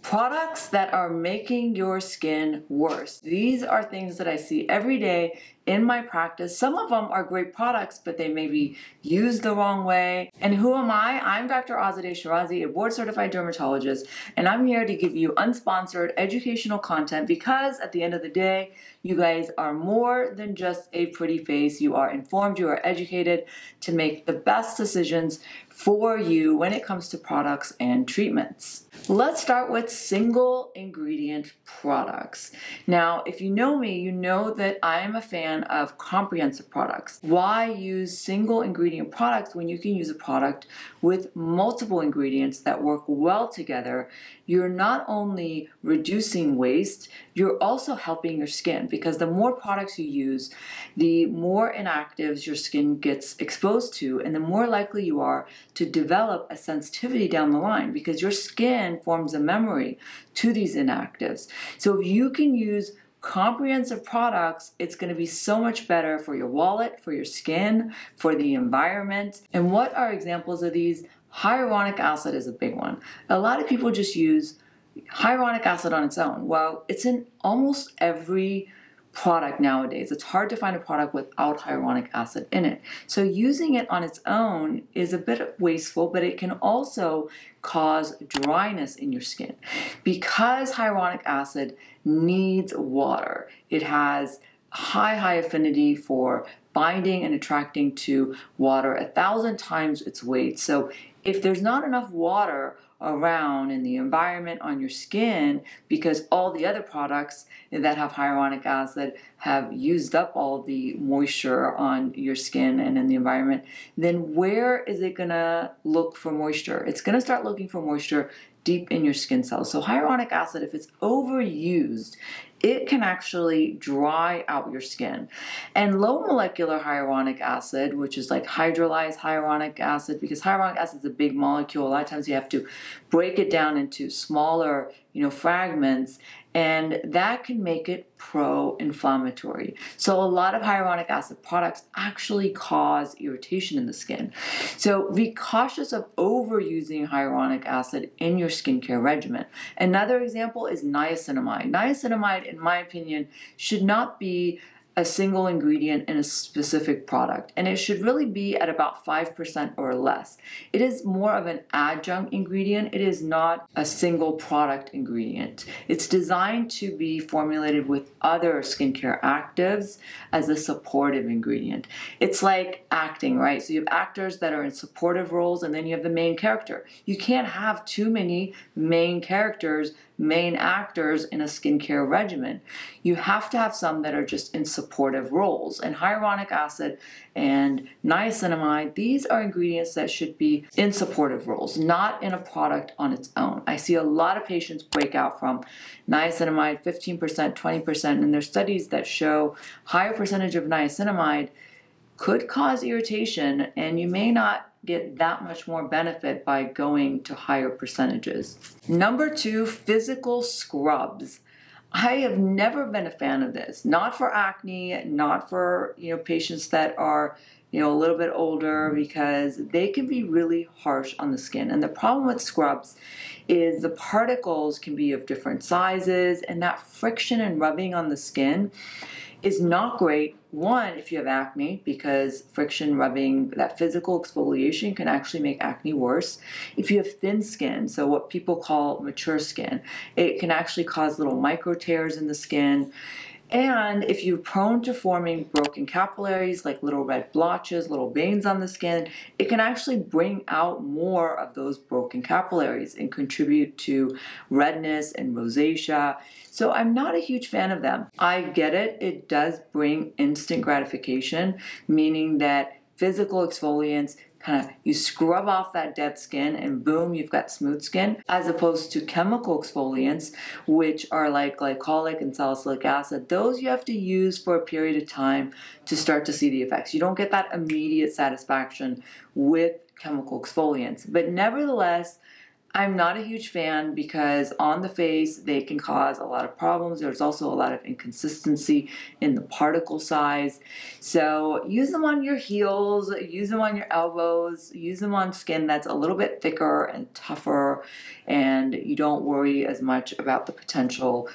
Products that are making your skin worse. These are things that I see every day in my practice. Some of them are great products, but they may be used the wrong way. And who am I? I'm Dr. Azadeh Shirazi, a board-certified dermatologist, and I'm here to give you unsponsored educational content because at the end of the day, you guys are more than just a pretty face. You are informed, you are educated to make the best decisions for you when it comes to products and treatments. Let's start with single ingredient products. Now, if you know me, you know that I am a fan of comprehensive products. Why use single ingredient products when you can use a product with multiple ingredients that work well together? You're not only reducing waste, you're also helping your skin, because the more products you use, the more inactives your skin gets exposed to, and the more likely you are to develop a sensitivity down the line, because your skin forms a memory to these inactives. So if you can use comprehensive products, it's going to be so much better for your wallet, for your skin, for the environment. And what are examples of these? Hyaluronic acid is a big one. A lot of people just use hyaluronic acid on its own. Well, it's in almost every product nowadays. It's hard to find a product without hyaluronic acid in it. So using it on its own is a bit wasteful, but it can also cause dryness in your skin. Because hyaluronic acid needs water, it has high affinity for binding and attracting to water 1,000 times its weight. So if there's not enough water around in the environment on your skin, because all the other products that have hyaluronic acid have used up all the moisture on your skin and in the environment, then where is it gonna look for moisture? It's gonna start looking for moisture deep in your skin cells. So hyaluronic acid, if it's overused, it can actually dry out your skin. And low molecular hyaluronic acid, which is like hydrolyzed hyaluronic acid, because hyaluronic acid is a big molecule, a lot of times you have to break it down into smaller, fragments, and that can make it pro-inflammatory. So a lot of hyaluronic acid products actually cause irritation in the skin. So be cautious of overusing hyaluronic acid in your skincare regimen. Another example is niacinamide. Niacinamide, in my opinion, should not be a single ingredient in a specific product, and it should really be at about 5% or less. It is more of an adjunct ingredient. It is not a single product ingredient. It's designed to be formulated with other skincare actives as a supportive ingredient. It's like acting, right? So you have actors that are in supportive roles, and then you have the main character. You can't have too many main characters, main actors in a skincare regimen. You have to have some that are just in supportive roles. And hyaluronic acid and niacinamide, these are ingredients that should be in supportive roles, not in a product on its own. I see a lot of patients break out from niacinamide, 15%, 20%, and there's studies that show higher percentage of niacinamide could cause irritation, and you may not get that much more benefit by going to higher percentages. Number 2, physical scrubs. I have never been a fan of this, not for acne, not for patients that are a little bit older, because they can be really harsh on the skin. And the problem with scrubs is the particles can be of different sizes, and that friction and rubbing on the skin is not great. One, if you have acne, because friction, rubbing, that physical exfoliation can actually make acne worse. If you have thin skin, so what people call mature skin, it can actually cause little micro tears in the skin. And if you're prone to forming broken capillaries, like little red blotches, little veins on the skin, it can actually bring out more of those broken capillaries and contribute to redness and rosacea. So I'm not a huge fan of them. I get it. It does bring instant gratification, meaning that physical exfoliants you scrub off that dead skin and boom, you've got smooth skin, as opposed to chemical exfoliants, which are like glycolic and salicylic acid. Those you have to use for a period of time to start to see the effects. You don't get that immediate satisfaction with chemical exfoliants. But nevertheless, I'm not a huge fan because on the face, they can cause a lot of problems. There's also a lot of inconsistency in the particle size. So use them on your heels, use them on your elbows, use them on skin that's a little bit thicker and tougher, and you don't worry as much about the potential,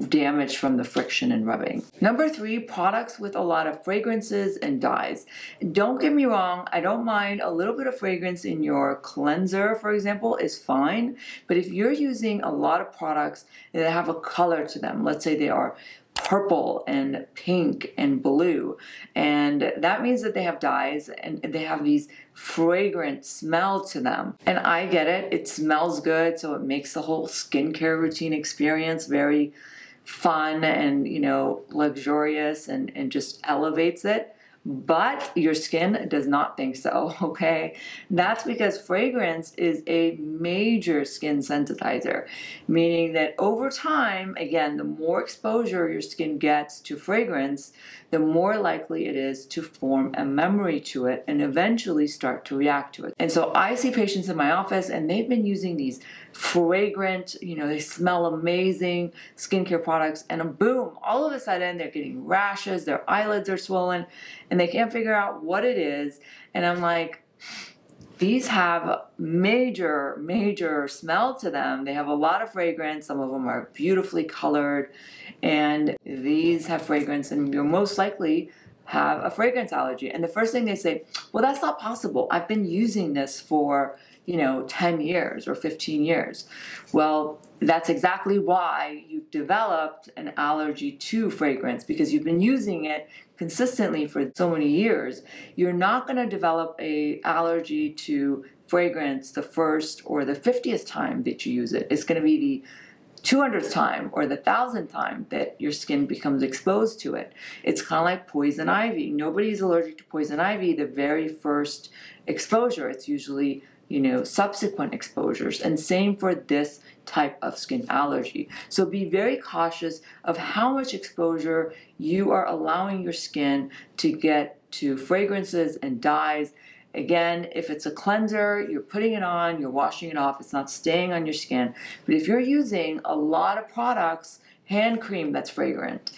damage from the friction and rubbing. Number 3, products with a lot of fragrances and dyes. Don't get me wrong, I don't mind a little bit of fragrance in your cleanser, for example, is fine. But if you're using a lot of products that have a color to them, let's say they are purple and pink and blue, and that means that they have dyes and they have these fragrant smell to them. And I get it, it smells good, so it makes the whole skincare routine experience very fun and luxurious and just elevates it. But your skin does not think so, okay? That's because fragrance is a major skin sensitizer, meaning that over time, again, the more exposure your skin gets to fragrance, the more likely it is to form a memory to it and eventually start to react to it. And so I see patients in my office and they've been using these fragrant, they smell amazing skincare products, and boom, all of a sudden they're getting rashes, their eyelids are swollen, and they can't figure out what it is. And I'm like, these have major smell to them. They have a lot of fragrance. Some of them are beautifully colored, and these have fragrance, and you're most likely have a fragrance allergy. And the first thing they say, well, that's not possible. I've been using this for 10 years or 15 years. Well, that's exactly why you've developed an allergy to fragrance, because you've been using it consistently for so many years. You're not going to develop an allergy to fragrance the first or the 50th time that you use it. It's going to be the 200th time or the 1000th time that your skin becomes exposed to it. It's kind of like poison ivy. Nobody's allergic to poison ivy the very first exposure. It's usually subsequent exposures, and same for this type of skin allergy. So be very cautious of how much exposure you are allowing your skin to get to fragrances and dyes. Again, if it's a cleanser, you're putting it on, you're washing it off, it's not staying on your skin. But if you're using a lot of products, hand cream that's fragrant,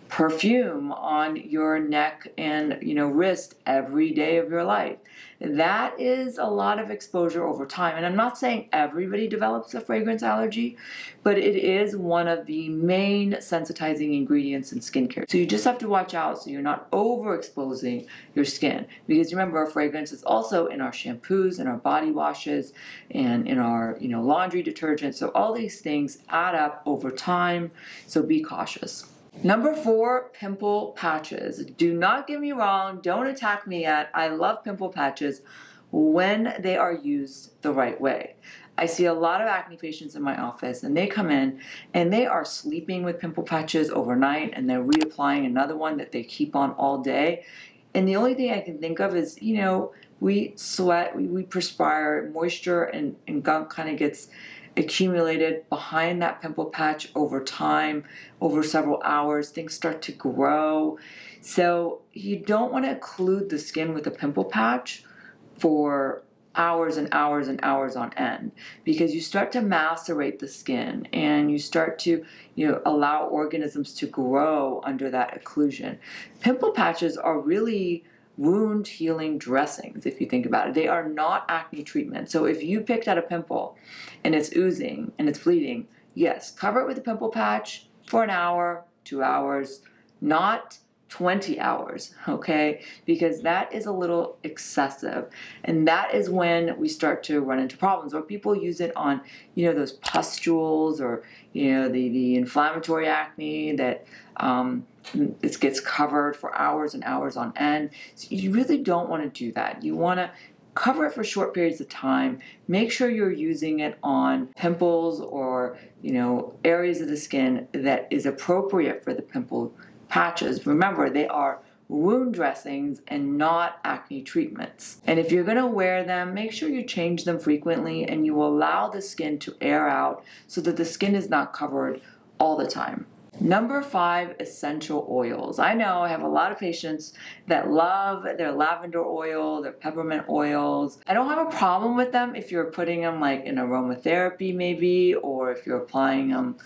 perfume on your neck and wrist every day of your life, that is a lot of exposure over time. And I'm not saying everybody develops a fragrance allergy, but it is one of the main sensitizing ingredients in skincare. So you just have to watch out so you're not overexposing your skin, because remember, fragrance is also in our shampoos and our body washes and in our laundry detergent. So all these things add up over time, so be cautious. Number 4, pimple patches. Do not get me wrong, don't attack me yet. I love pimple patches when they are used the right way. I see a lot of acne patients in my office, and they come in and they are sleeping with pimple patches overnight, and they're reapplying another one that they keep on all day. And the only thing I can think of is, we sweat, we perspire, moisture and gunk kind of gets accumulated behind that pimple patch over time, over several hours. Things start to grow. So you don't want to occlude the skin with a pimple patch for hours and hours and hours on end, because you start to macerate the skin and you start to allow organisms to grow under that occlusion. Pimple patches are really wound healing dressings, if you think about it. They are not acne treatment. So if you picked out a pimple and it's oozing and it's bleeding, yes, cover it with a pimple patch for an hour, 2 hours, not 20 hours, okay? Because that is a little excessive. And that is when we start to run into problems, or people use it on, those pustules, or, the inflammatory acne that it gets covered for hours and hours on end. So you really don't want to do that. You want to cover it for short periods of time. Make sure you're using it on pimples or, areas of the skin that is appropriate for the pimple patches. Remember, they are wound dressings and not acne treatments. And if you're going to wear them, make sure you change them frequently and you allow the skin to air out so that the skin is not covered all the time. Number 5, essential oils. I know I have a lot of patients that love their lavender oil, their peppermint oils. I don't have a problem with them if you're putting them like in aromatherapy maybe, or if you're applying them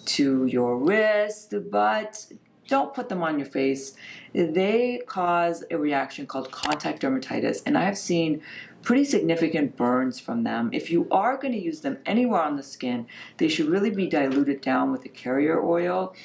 to your wrist, but don't put them on your face. They cause a reaction called contact dermatitis, and I've seen pretty significant burns from them. If you are going to use them anywhere on the skin, they should really be diluted down with a carrier oil.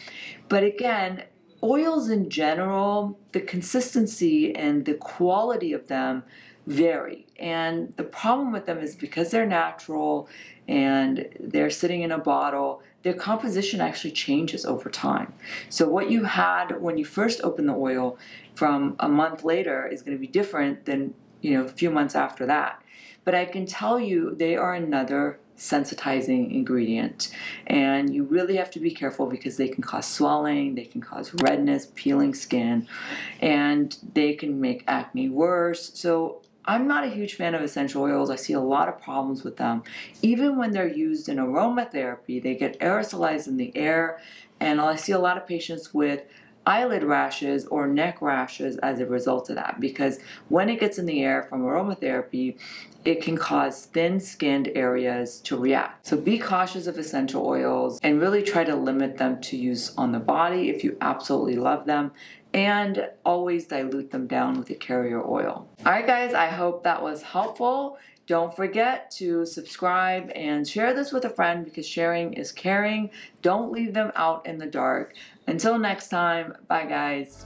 But again, oils in general, the consistency and the quality of them vary. And the problem with them is because they're natural and they're sitting in a bottle, their composition actually changes over time. So what you had when you first opened the oil from a month later is going to be different than a few months after that. But I can tell you they are another sensitizing ingredient, and you really have to be careful because they can cause swelling, they can cause redness, peeling skin, and they can make acne worse. So I'm not a huge fan of essential oils. I see a lot of problems with them. Even when they're used in aromatherapy, they get aerosolized in the air, and I see a lot of patients with eyelid rashes or neck rashes as a result of that, because when it gets in the air from aromatherapy, it can cause thin-skinned areas to react. So be cautious of essential oils and really try to limit them to use on the body if you absolutely love them, and always dilute them down with a carrier oil. All right, guys, I hope that was helpful. Don't forget to subscribe and share this with a friend because sharing is caring. Don't leave them out in the dark. Until next time, bye guys.